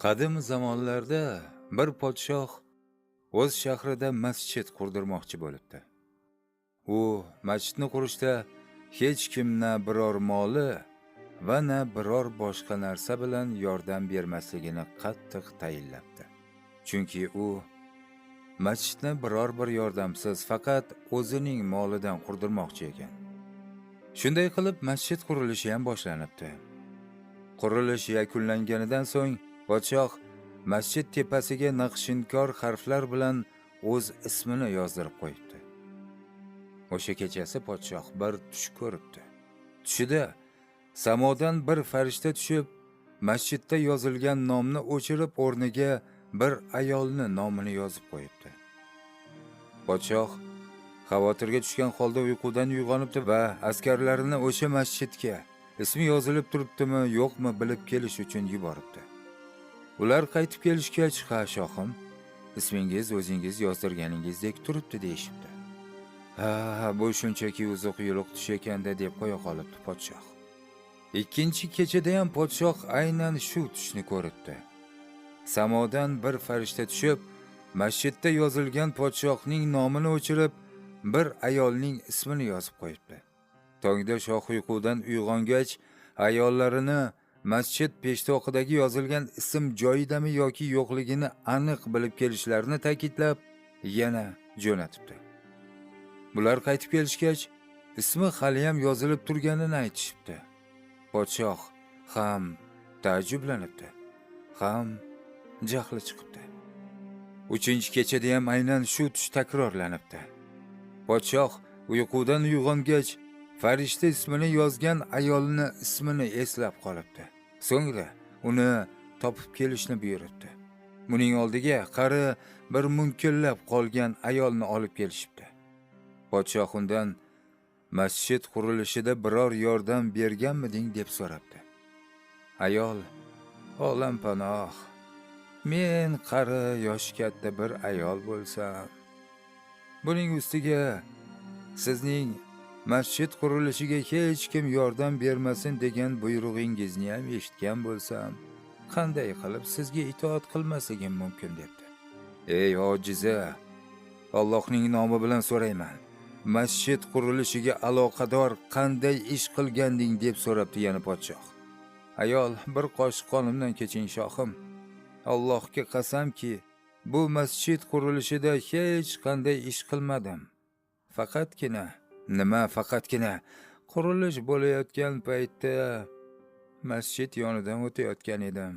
Qadim zamonlarda bir podshoh o'z shahrida masjid qurdirmoqchi bo'libdi. U masjidni qurishda hech kim na biror moli va na biror boshqa narsa bilan yordam bermasligini qattiq tayinlabdi. Chunki u masjidni biror bir yordamsiz faqat o'zining molidan qurdirmoqchi ekan. Shunday qilib masjid qurilishi ham boshlanibdi. Qurilish yakunlanganidan so'ng podshoh masjid tepasiga naqshinkor harflar bilan o'z ismini yozdirib qo'yibdi. O'sha kechasi podshoh bir tush ko'ribdi. Tushida samodan bir farishta tushib, masjidda yozilgan nomni o'chirib, o'rniga bir ayolni nomini yozib qo'yibdi. Podshoh xavotirga tushgan holda uyqudan uyg'onibdi va askarlarini o'sha masjidga ismi yozilib turibdimi, yo'qmi bilib kelish uchun yuboribdi. Ular qaytib kelishgach, "Ha, shohim, ismingiz o'zingiz yozdirganingizdek turibdi" deyishibdi. "Ha, bu shunchaki uzuq yuluq tush ekanda" deb qo'ya qolibdi podshoh. Ikkinchi kechada ham podshoh aynan shu tushni ko'ribdi. Samodan bir farishta tushib, masjidda yozilgan podshohning nomini o'chirib, bir ayolning ismini yozib qo'yibdi. Tongda shoh uyqudan uyg'ongach, ayollarini masjid peshtoqidagi yozilgan ism joyidami yoki yo'qligini aniq bilib kelishlarini ta'kidlab, yana jo'natibdi. Bular qaytib kelishgach, ismi hali ham yozilib turganini aytishibdi. Podshoh ham taajjublanibdi, ham jahli chiqibdi. Uchinchi kechada ham aynan shu tush takrorlanibdi. Podshoh uyqudan uyg'ongach, farishta ismini yozgan ayolni ismini eslab qolibdi. So'ngra uni topib kelishni buyuribdi. Uning oldiga qari bir munkillab qolgan ayolni olib kelishibdi. Podshoh undan masjid qurilishida biror yordam berganmiding deb so'rabdi. Ayol, "Olam panoh, men qari yoshi katta bir ayol bo'lsam, buning ustiga sizning masjid qurilishiga hech kim yordam bermasin degan buyrug'ingizni ham eshitgan bo'lsam, qanday qilib sizga itoat qilmasligim mumkin" debdi. "Ey ojiza, Allohning nomi bilan so'rayman. Masjid qurilishiga aloqador qanday ish qilganding?" deb so'rabdi yana podshoh. Ayol, "Bir qoshiq qonimdan keching shohim. Allohga qasamki, bu masjid qurilishida hech qanday ish qilmadim. Faqatgina qurilish bo'layotgan paytda masjid yonidan o'tayotgan edim.